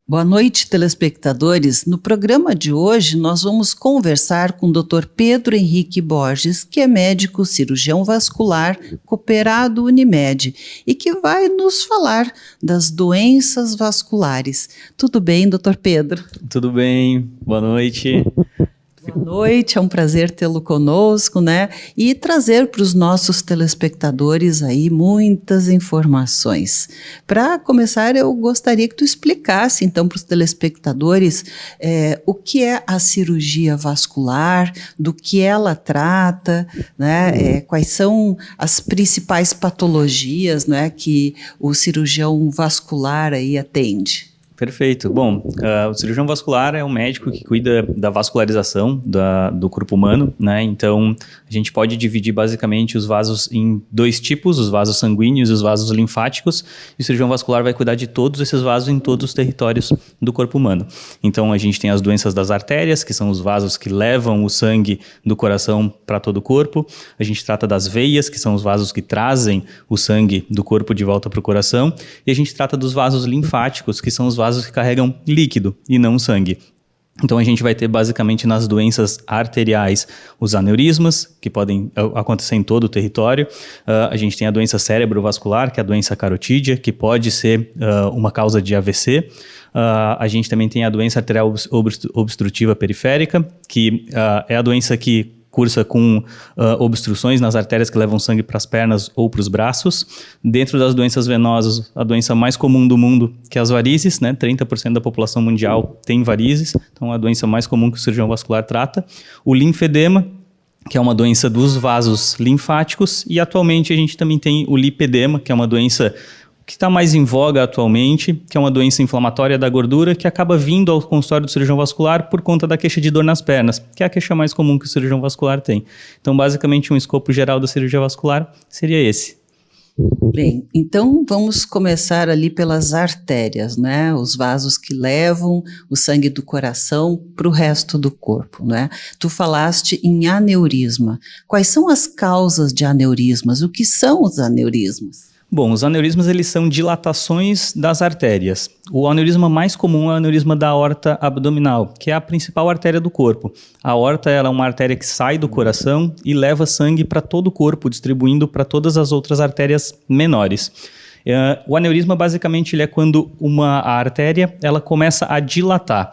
Boa noite, telespectadores. No programa de hoje, nós vamos conversar com o Dr. Pedro Henrique Borges, que é médico cirurgião vascular, cooperado Unimed, e que vai nos falar das doenças vasculares. Tudo bem, Dr. Pedro? Tudo bem, boa noite. Boa noite, é um prazer tê-lo conosco, né? E trazer para os nossos telespectadores aí muitas informações. Para começar, eu gostaria que tu explicasse então para os telespectadores o que é a cirurgia vascular, do que ela trata, né? Quais são as principais patologias, né, que o cirurgião vascular aí atende. Perfeito. Bom, o cirurgião vascular é um médico que cuida da vascularização do corpo humano, né? Então, a gente pode dividir basicamente os vasos em dois tipos, os vasos sanguíneos e os vasos linfáticos, e o cirurgião vascular vai cuidar de todos esses vasos em todos os territórios do corpo humano. Então, a gente tem as doenças das artérias, que são os vasos que levam o sangue do coração para todo o corpo. A gente trata das veias, que são os vasos que trazem o sangue do corpo de volta para o coração. E a gente trata dos vasos linfáticos, que são os vasos que carregam líquido e não sangue. Então a gente vai ter basicamente nas doenças arteriais os aneurismas, que podem acontecer em todo o território. A gente tem a doença cerebrovascular, que é a doença carotídea, que pode ser uma causa de AVC. A gente também tem a doença arterial obstrutiva periférica, que é a doença que cursa com obstruções nas artérias que levam sangue para as pernas ou para os braços. Dentro das doenças venosas, a doença mais comum do mundo, que é as varizes, né? 30% da população mundial tem varizes, então é a doença mais comum que o cirurgião vascular trata. O linfedema, que é uma doença dos vasos linfáticos, e atualmente a gente também tem o lipedema, que é uma doença que está mais em voga atualmente, que é uma doença inflamatória da gordura que acaba vindo ao consultório do cirurgião vascular por conta da queixa de dor nas pernas, que é a queixa mais comum que o cirurgião vascular tem. Então, basicamente, um escopo geral da cirurgia vascular seria esse. Bem, então vamos começar ali pelas artérias, né? Os vasos que levam o sangue do coração para o resto do corpo, né? Tu falaste em aneurisma. Quais são as causas de aneurismas? O que são os aneurismas? Bom, os aneurismas eles são dilatações das artérias. O aneurisma mais comum é o aneurisma da aorta abdominal, que é a principal artéria do corpo. A aorta ela é uma artéria que sai do coração e leva sangue para todo o corpo, distribuindo para todas as outras artérias menores. O aneurisma basicamente ele é quando a artéria ela começa a dilatar.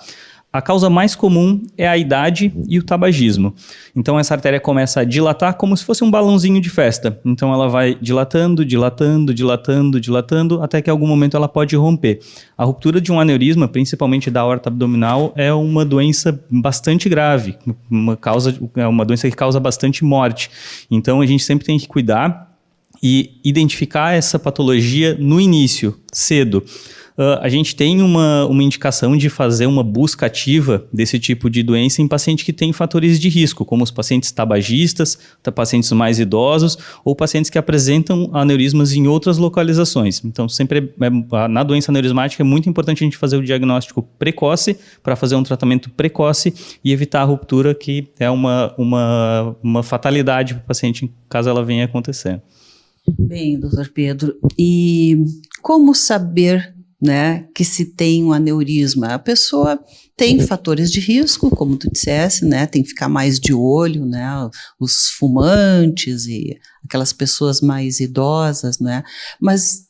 A causa mais comum é a idade e o tabagismo. Então, essa artéria começa a dilatar como se fosse um balãozinho de festa. Então, ela vai dilatando, dilatando, dilatando, dilatando, até que em algum momento ela pode romper. A ruptura de um aneurisma, principalmente da aorta abdominal, é uma doença bastante grave, é uma doença que causa bastante morte. Então, a gente sempre tem que cuidar e identificar essa patologia no início, cedo. A gente tem uma indicação de fazer uma busca ativa desse tipo de doença em pacientes que têm fatores de risco, como os pacientes tabagistas, pacientes mais idosos ou pacientes que apresentam aneurismas em outras localizações. Então, sempre na doença aneurismática é muito importante a gente fazer o diagnóstico precoce para fazer um tratamento precoce e evitar a ruptura, que é uma fatalidade para o paciente caso ela venha acontecer. Bem, doutor Pedro, e como saber, né, que se tem um aneurisma? A pessoa tem fatores de risco, como tu dissesse, né, tem que ficar mais de olho, né, os fumantes e aquelas pessoas mais idosas, né, mas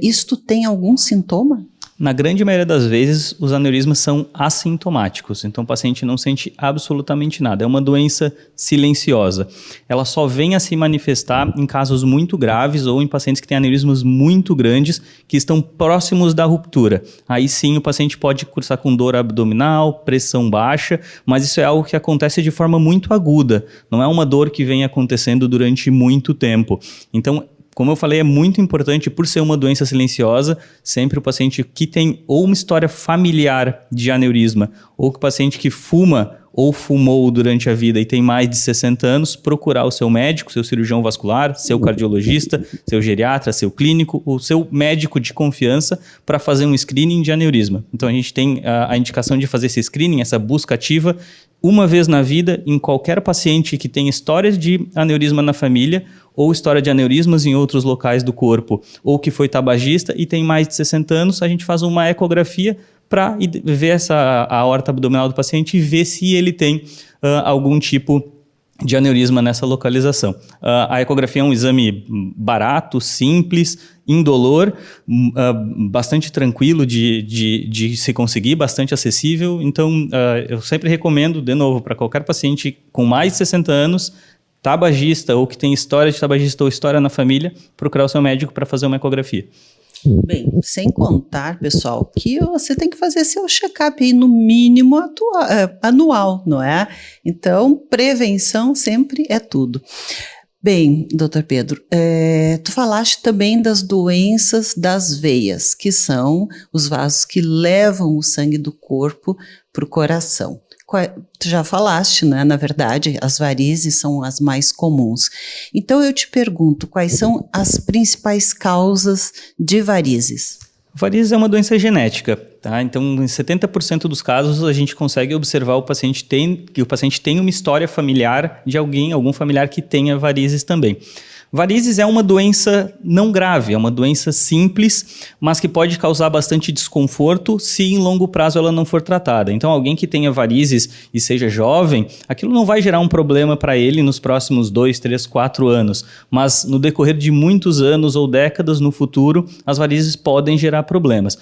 isto tem algum sintoma? Na grande maioria das vezes, os aneurismas são assintomáticos, então o paciente não sente absolutamente nada. É uma doença silenciosa. Ela só vem a se manifestar em casos muito graves ou em pacientes que têm aneurismas muito grandes que estão próximos da ruptura. Aí sim o paciente pode cursar com dor abdominal, pressão baixa, mas isso é algo que acontece de forma muito aguda. Não é uma dor que vem acontecendo durante muito tempo. Então, como eu falei, é muito importante, por ser uma doença silenciosa, sempre o paciente que tem ou uma história familiar de aneurisma, ou que o paciente que fuma ou fumou durante a vida e tem mais de 60 anos, procurar o seu médico, seu cirurgião vascular, seu cardiologista, seu geriatra, seu clínico, o seu médico de confiança para fazer um screening de aneurisma. Então a gente tem a indicação de fazer esse screening, essa busca ativa, uma vez na vida, em qualquer paciente que tem histórias de aneurisma na família ou história de aneurismas em outros locais do corpo, ou que foi tabagista e tem mais de 60 anos, a gente faz uma ecografia para ver a aorta abdominal do paciente e ver se ele tem algum tipo de aneurisma nessa localização. A ecografia é um exame barato, simples, indolor, bastante tranquilo de se conseguir, bastante acessível. Então, eu sempre recomendo, de novo, para qualquer paciente com mais de 60 anos, tabagista ou que tem história de tabagista ou história na família, procurar o seu médico para fazer uma ecografia. Bem, sem contar, pessoal, que você tem que fazer seu check-up aí no mínimo anual, não é? Então, prevenção sempre é tudo. Bem, doutor Pedro, tu falaste também das doenças das veias, que são os vasos que levam o sangue do corpo para o coração. Tu já falaste, né? Na verdade, as varizes são as mais comuns. Então, eu te pergunto, quais são as principais causas de varizes? Varizes é uma doença genética, tá? Então, em 70% dos casos, a gente consegue observar que o paciente tem uma história familiar de algum familiar que tenha varizes também. Varizes é uma doença não grave, é uma doença simples, mas que pode causar bastante desconforto se em longo prazo ela não for tratada. Então, alguém que tenha varizes e seja jovem, aquilo não vai gerar um problema para ele nos próximos 2, 3, 4 anos, mas no decorrer de muitos anos ou décadas no futuro, as varizes podem gerar problemas.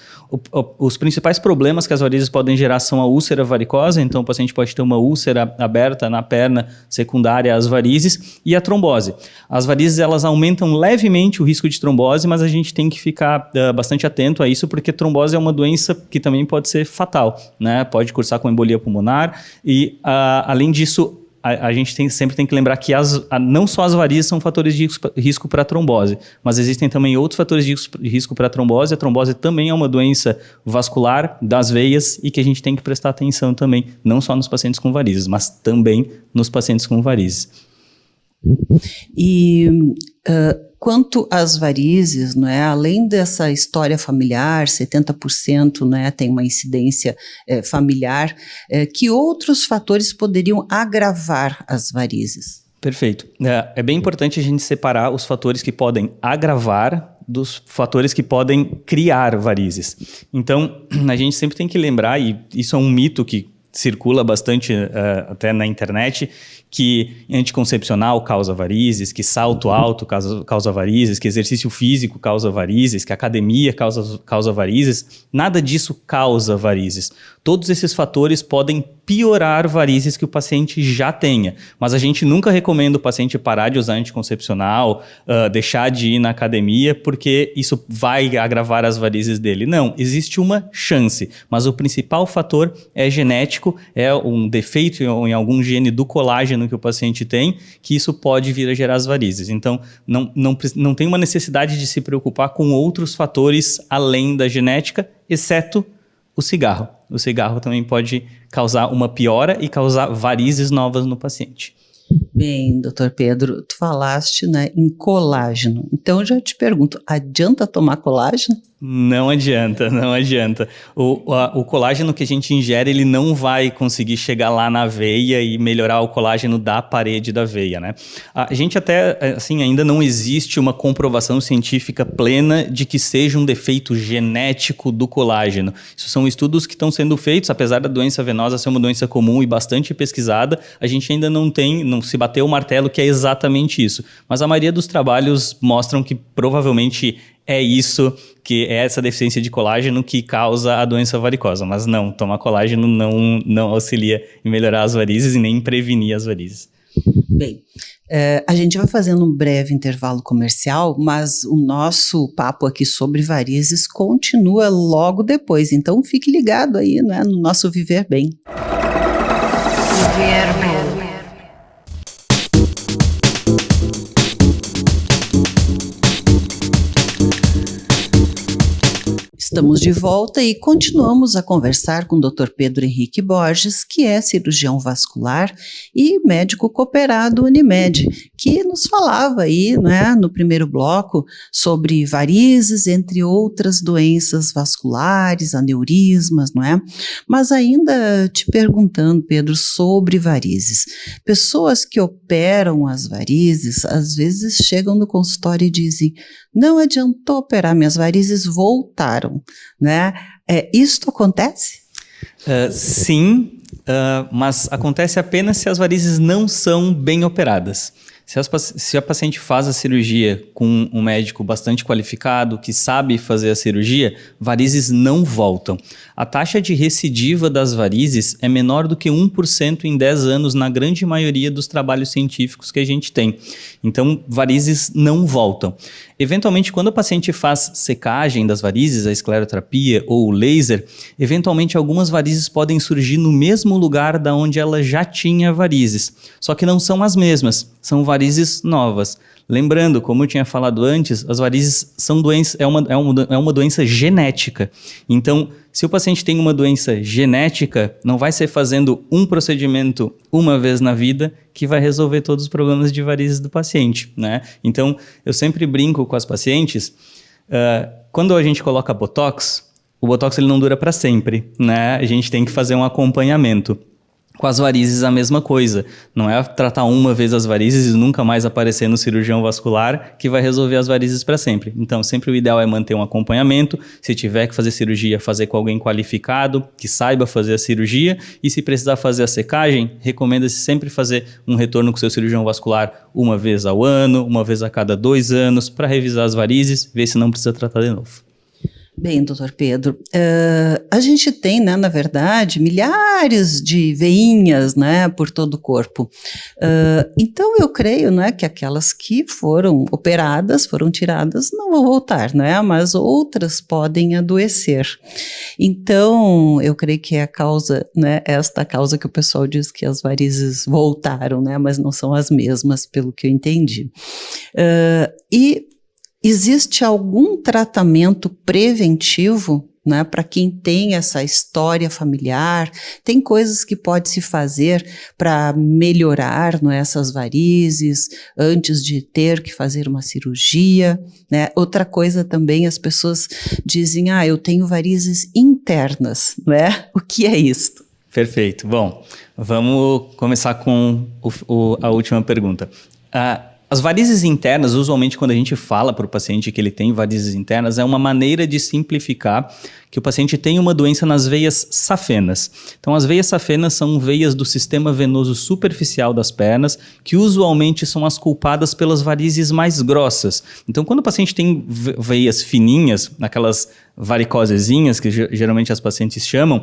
Os principais problemas que as varizes podem gerar são a úlcera varicosa, então o paciente pode ter uma úlcera aberta na perna secundária às varizes, e a trombose. As varizes elas aumentam levemente o risco de trombose, mas a gente tem que ficar bastante atento a isso, porque trombose é uma doença que também pode ser fatal, né? Pode cursar com embolia pulmonar e, além disso, a gente sempre tem que lembrar que não só as varizes são fatores de risco para trombose, mas existem também outros fatores de risco para trombose. A trombose também é uma doença vascular das veias e que a gente tem que prestar atenção também, não só nos pacientes com varizes, mas também nos pacientes com varizes. E quanto às varizes, não é, além dessa história familiar, 70% não é, tem uma incidência familiar, que outros fatores poderiam agravar as varizes? Perfeito. É bem importante a gente separar os fatores que podem agravar dos fatores que podem criar varizes. Então, a gente sempre tem que lembrar, e isso é um mito que circula bastante até na internet, que anticoncepcional causa varizes, que salto alto causa varizes, que exercício físico causa varizes, que academia causa varizes. Nada disso causa varizes. Todos esses fatores podem piorar varizes que o paciente já tenha, mas a gente nunca recomenda o paciente parar de usar anticoncepcional, deixar de ir na academia, porque isso vai agravar as varizes dele. Não, existe uma chance, mas o principal fator é genético, é um defeito em algum gene do colágeno que o paciente tem, que isso pode vir a gerar as varizes. Então, não tem uma necessidade de se preocupar com outros fatores além da genética, exceto o cigarro. O cigarro também pode causar uma piora e causar varizes novas no paciente. Bem, doutor Pedro, tu falaste, né, em colágeno. Então, eu já te pergunto, adianta tomar colágeno? Não adianta, não adianta. O colágeno que a gente ingere, ele não vai conseguir chegar lá na veia e melhorar o colágeno da parede da veia, né? A gente até, assim, ainda não existe uma comprovação científica plena de que seja um defeito genético do colágeno. Isso são estudos que estão sendo feitos, apesar da doença venosa ser uma doença comum e bastante pesquisada, a gente ainda não se bateu o martelo que é exatamente isso. Mas a maioria dos trabalhos mostram que provavelmente é isso, que é essa deficiência de colágeno que causa a doença varicosa. Mas não, tomar colágeno não auxilia em melhorar as varizes e nem em prevenir as varizes. Bem, a gente vai fazendo um breve intervalo comercial, mas o nosso papo aqui sobre varizes continua logo depois. Então fique ligado aí, né, no nosso Viver Bem. Viver Bem. Estamos de volta e continuamos a conversar com o Dr. Pedro Henrique Borges, que é cirurgião vascular e médico cooperado Unimed, que nos falava aí, né, no primeiro bloco sobre varizes, entre outras doenças vasculares, aneurismas, não é? Mas ainda te perguntando, Pedro, sobre varizes. Pessoas que operam as varizes, às vezes chegam no consultório e dizem: não adiantou operar, minhas varizes voltaram. né? Isto acontece? Sim, mas acontece apenas se as varizes não são bem operadas. Se a paciente faz a cirurgia com um médico bastante qualificado, que sabe fazer a cirurgia, varizes não voltam. A taxa de recidiva das varizes é menor do que 1% em 10 anos na grande maioria dos trabalhos científicos que a gente tem. Então, varizes não voltam. Eventualmente, quando a paciente faz secagem das varizes, a escleroterapia ou o laser, eventualmente algumas varizes podem surgir no mesmo lugar da onde ela já tinha varizes. Só que não são as mesmas, são varizes novas. Lembrando, como eu tinha falado antes, as varizes são uma doença genética. Então, se o paciente tem uma doença genética, não vai ser fazendo um procedimento uma vez na vida que vai resolver todos os problemas de varizes do paciente, né? Então, eu sempre brinco com as pacientes, quando a gente coloca Botox, o Botox ele não dura para sempre, né? A gente tem que fazer um acompanhamento. Com as varizes a mesma coisa, não é tratar uma vez as varizes e nunca mais aparecer no cirurgião vascular que vai resolver as varizes para sempre. Então sempre o ideal é manter um acompanhamento, se tiver que fazer cirurgia, fazer com alguém qualificado, que saiba fazer a cirurgia, e se precisar fazer a secagem, recomenda-se sempre fazer um retorno com o seu cirurgião vascular uma vez ao ano, uma vez a cada 2 anos, para revisar as varizes, ver se não precisa tratar de novo. Bem, doutor Pedro, a gente tem, né, na verdade, milhares de veinhas, né, por todo o corpo. Então, eu creio, né, que aquelas que foram operadas, foram tiradas, não vão voltar, né, mas outras podem adoecer. Então, eu creio que é a causa, né, esta causa que o pessoal diz que as varizes voltaram, né, mas não são as mesmas, pelo que eu entendi. Existe algum tratamento preventivo, né, para quem tem essa história familiar? Tem coisas que pode se fazer para melhorar, né, essas varizes antes de ter que fazer uma cirurgia, né? Outra coisa também, as pessoas dizem, eu tenho varizes internas, né? O que é isso? Perfeito. Bom, vamos começar com a última pergunta. As varizes internas, usualmente quando a gente fala para o paciente que ele tem varizes internas, é uma maneira de simplificar que o paciente tem uma doença nas veias safenas. Então, as veias safenas são veias do sistema venoso superficial das pernas, que usualmente são as culpadas pelas varizes mais grossas. Então, quando o paciente tem veias fininhas, aquelas varicosezinhas que geralmente as pacientes chamam,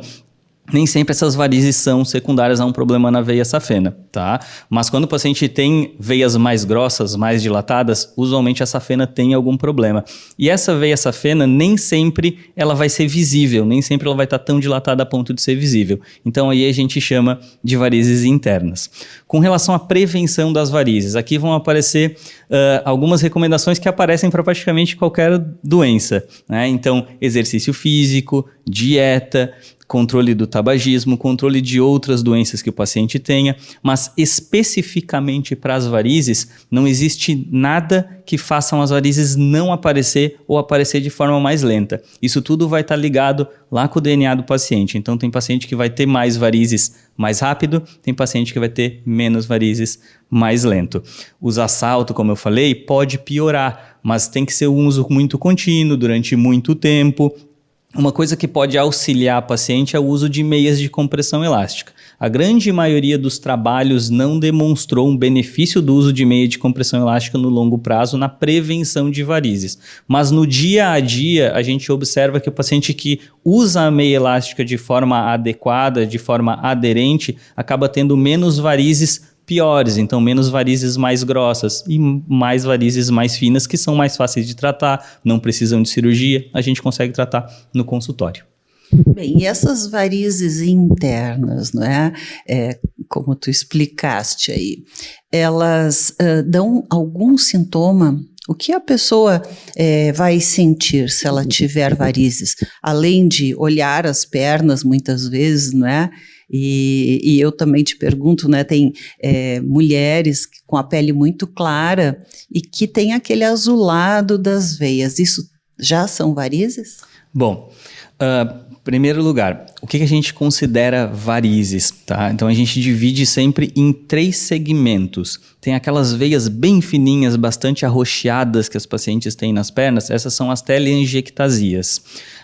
nem sempre essas varizes são secundárias a um problema na veia safena, tá? Mas quando o paciente tem veias mais grossas, mais dilatadas, usualmente a safena tem algum problema. E essa veia safena, nem sempre ela vai ser visível, nem sempre ela vai estar tão dilatada a ponto de ser visível. Então aí a gente chama de varizes internas. Com relação à prevenção das varizes, aqui vão aparecer algumas recomendações que aparecem para praticamente qualquer doença, né? Então, exercício físico, dieta, controle do tabagismo, controle de outras doenças que o paciente tenha, mas especificamente para as varizes, não existe nada que façam as varizes não aparecer ou aparecer de forma mais lenta. Isso tudo vai estar ligado lá com o DNA do paciente. Então, tem paciente que vai ter mais varizes mais rápido, tem paciente que vai ter menos varizes mais lento. Usar salto, como eu falei, pode piorar, mas tem que ser um uso muito contínuo, durante muito tempo. Uma coisa que pode auxiliar a paciente é o uso de meias de compressão elástica. A grande maioria dos trabalhos não demonstrou um benefício do uso de meia de compressão elástica no longo prazo na prevenção de varizes. Mas no dia a dia, a gente observa que o paciente que usa a meia elástica de forma adequada, de forma aderente, acaba tendo menos varizes piores, então menos varizes mais grossas e mais varizes mais finas, que são mais fáceis de tratar, não precisam de cirurgia, a gente consegue tratar no consultório. Bem, e essas varizes internas, não é? Como tu explicaste aí, elas dão algum sintoma? O que a pessoa vai sentir se ela tiver varizes? Além de olhar as pernas muitas vezes, não é? E eu também te pergunto, né, tem mulheres com a pele muito clara e que tem aquele azulado das veias. Isso já são varizes? Bom, em primeiro lugar, o que a gente considera varizes, tá? Então a gente divide sempre em 3 segmentos. Tem aquelas veias bem fininhas, bastante arroxeadas que as pacientes têm nas pernas, essas são as teleangiectasias.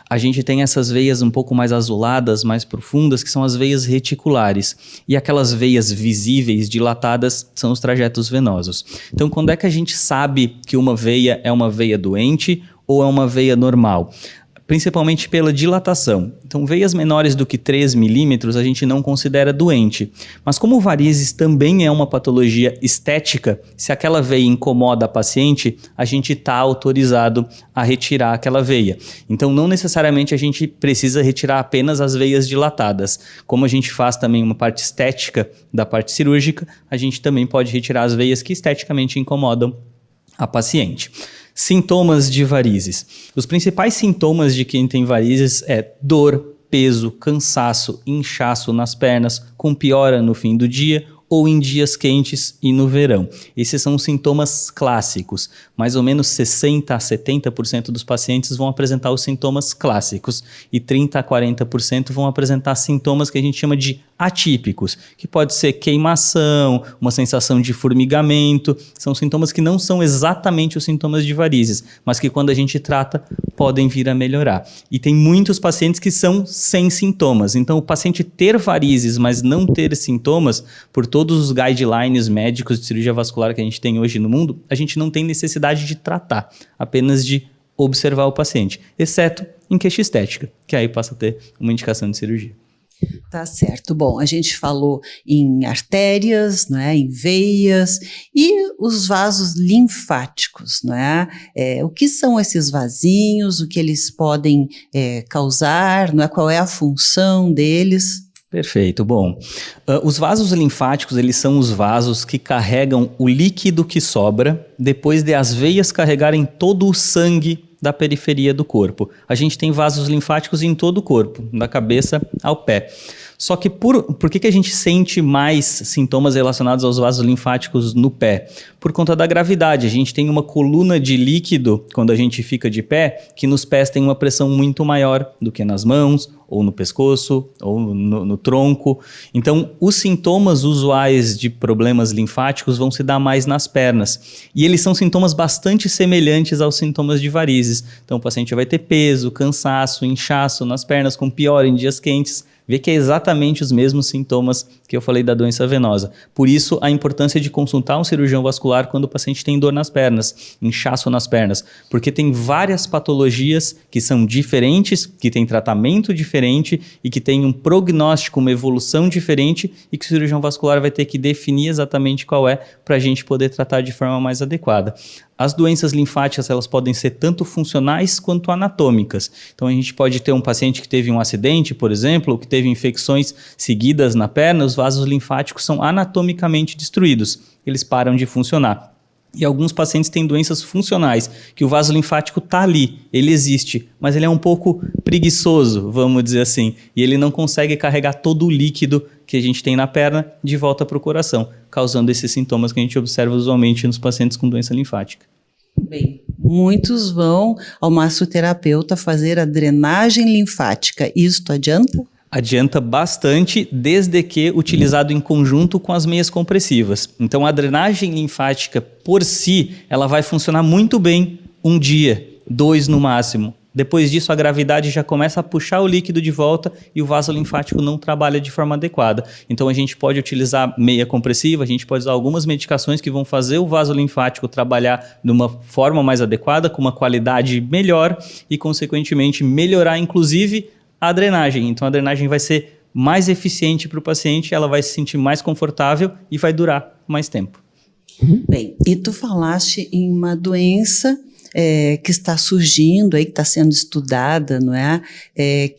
a gente tem essas veias um pouco mais azuladas, mais profundas, que são as veias reticulares. E aquelas veias visíveis, dilatadas, são os trajetos venosos. Então, quando é que a gente sabe que uma veia é uma veia doente ou é uma veia normal? Principalmente pela dilatação. Então, veias menores do que 3 milímetros a gente não considera doente. Mas como varizes também é uma patologia estética, se aquela veia incomoda a paciente, a gente está autorizado a retirar aquela veia. Então, não necessariamente a gente precisa retirar apenas as veias dilatadas. Como a gente faz também uma parte estética da parte cirúrgica, a gente também pode retirar as veias que esteticamente incomodam a paciente. Sintomas de varizes. Os principais sintomas de quem tem varizes é dor, peso, cansaço, inchaço nas pernas, com piora no fim do dia ou em dias quentes e no verão. Esses são os sintomas clássicos. Mais ou menos 60% a 70% dos pacientes vão apresentar os sintomas clássicos e 30% a 40% vão apresentar sintomas que a gente chama de atípicos, que pode ser queimação, uma sensação de formigamento. São sintomas que não são exatamente os sintomas de varizes, mas que quando a gente trata podem vir a melhorar. E tem muitos pacientes que são sem sintomas. Então, o paciente ter varizes, mas não ter sintomas, por todos os guidelines médicos de cirurgia vascular que a gente tem hoje no mundo, a gente não tem necessidade de tratar, apenas de observar o paciente, exceto em queixa estética, que aí passa a ter uma indicação de cirurgia. Tá certo. Bom, a gente falou em artérias, não é? Em veias e os vasos linfáticos, não é? O que são esses vasinhos, o que eles podem causar, não é? Qual é a função deles? Perfeito. Bom, os vasos linfáticos, eles são os vasos que carregam o líquido que sobra depois de as veias carregarem todo o sangue da periferia do corpo. A gente tem vasos linfáticos em todo o corpo, da cabeça ao pé. Só que por que a gente sente mais sintomas relacionados aos vasos linfáticos no pé? Por conta da gravidade. A gente tem uma coluna de líquido, quando a gente fica de pé, que nos pés tem uma pressão muito maior do que nas mãos, ou no pescoço, ou no tronco. Então, os sintomas usuais de problemas linfáticos vão se dar mais nas pernas. E eles são sintomas bastante semelhantes aos sintomas de varizes. Então, o paciente vai ter peso, cansaço, inchaço nas pernas, com piora em dias quentes. Vê que é exatamente os mesmos sintomas que eu falei da doença venosa. Por isso, a importância de consultar um cirurgião vascular quando o paciente tem dor nas pernas, inchaço nas pernas, porque tem várias patologias que são diferentes, que têm tratamento diferente e que têm um prognóstico, uma evolução diferente e que o cirurgião vascular vai ter que definir exatamente qual é para a gente poder tratar de forma mais adequada. As doenças linfáticas, elas podem ser tanto funcionais quanto anatômicas. Então, a gente pode ter um paciente que teve um acidente, por exemplo, ou que teve infecções seguidas na perna, os vasos linfáticos são anatomicamente destruídos, eles param de funcionar. E alguns pacientes têm doenças funcionais, que o vaso linfático está ali, ele existe, mas ele é um pouco preguiçoso, vamos dizer assim, e ele não consegue carregar todo o líquido que a gente tem na perna de volta para o coração, causando esses sintomas que a gente observa usualmente nos pacientes com doença linfática. Bem, muitos vão ao massoterapeuta fazer a drenagem linfática. Isto adianta? Adianta bastante, desde que utilizado em conjunto com as meias compressivas. Então, a drenagem linfática por si, ela vai funcionar muito bem um dia, 2 no máximo. Depois disso, a gravidade já começa a puxar o líquido de volta e o vaso linfático não trabalha de forma adequada. Então, a gente pode utilizar meia compressiva, a gente pode usar algumas medicações que vão fazer o vaso linfático trabalhar de uma forma mais adequada, com uma qualidade melhor e, consequentemente, melhorar, inclusive, a drenagem. Então, a drenagem vai ser mais eficiente para o paciente, ela vai se sentir mais confortável e vai durar mais tempo. Bem, e tu falaste em uma doença que está surgindo aí, que está sendo estudada, não é?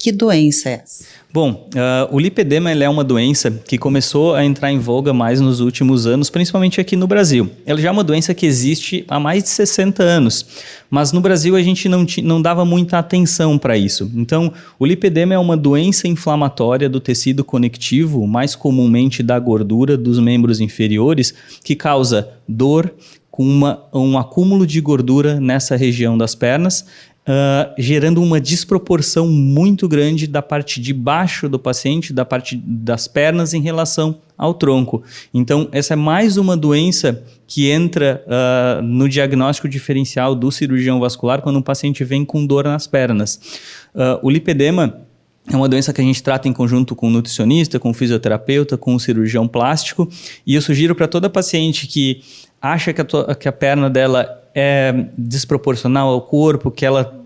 Que doença é essa? Bom, o lipedema é uma doença que começou a entrar em voga mais nos últimos anos, principalmente aqui no Brasil. Ela já é uma doença que existe há mais de 60 anos, mas no Brasil a gente não dava muita atenção para isso. Então, o lipedema é uma doença inflamatória do tecido conectivo, mais comumente da gordura dos membros inferiores, que causa dor, com um acúmulo de gordura nessa região das pernas, gerando uma desproporção muito grande da parte de baixo do paciente, da parte das pernas em relação ao tronco. Então, essa é mais uma doença que entra no diagnóstico diferencial do cirurgião vascular quando um paciente vem com dor nas pernas. O lipedema é uma doença que a gente trata em conjunto com o nutricionista, com o fisioterapeuta, com o cirurgião plástico, e eu sugiro para toda paciente que acha que a perna dela é desproporcional ao corpo, que ela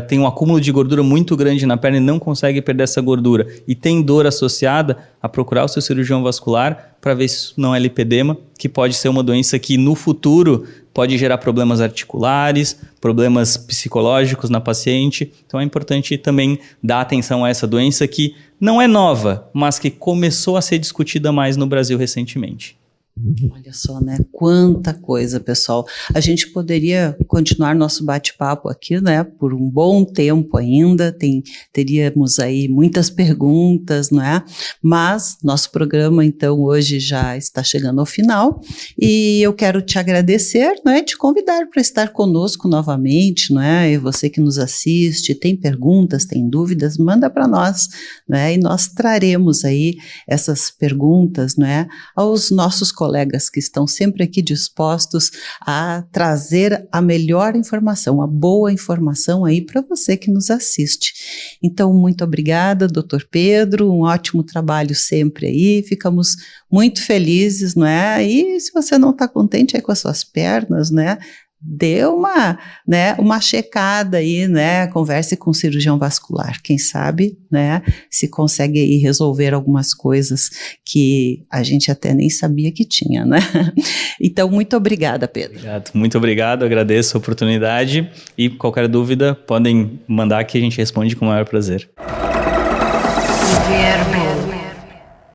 tem um acúmulo de gordura muito grande na perna e não consegue perder essa gordura e tem dor associada, a procurar o seu cirurgião vascular para ver se isso não é lipedema, que pode ser uma doença que no futuro pode gerar problemas articulares, problemas psicológicos na paciente. Então é importante também dar atenção a essa doença que não é nova, mas que começou a ser discutida mais no Brasil recentemente. Olha só, né? Quanta coisa, pessoal. A gente poderia continuar nosso bate-papo aqui, né? Por um bom tempo ainda. Teríamos aí muitas perguntas, não é? Mas nosso programa, então, hoje já está chegando ao final e eu quero te agradecer, não é? Te convidar para estar conosco novamente, não é? E você que nos assiste, tem perguntas, tem dúvidas, manda para nós, não é? E nós traremos aí essas perguntas, não é? Aos nossos colegas que estão sempre aqui dispostos a trazer a melhor informação, a boa informação aí para você que nos assiste. Então, muito obrigada, Dr. Pedro, um ótimo trabalho sempre aí, ficamos muito felizes, não é? E se você não está contente aí com as suas pernas, né? Dê uma checada aí, né? Converse com o cirurgião vascular. Quem sabe, né? Se consegue aí resolver algumas coisas que a gente até nem sabia que tinha, né? Então, muito obrigada, Pedro. Muito obrigado, agradeço a oportunidade e qualquer dúvida podem mandar que a gente responde com o maior prazer.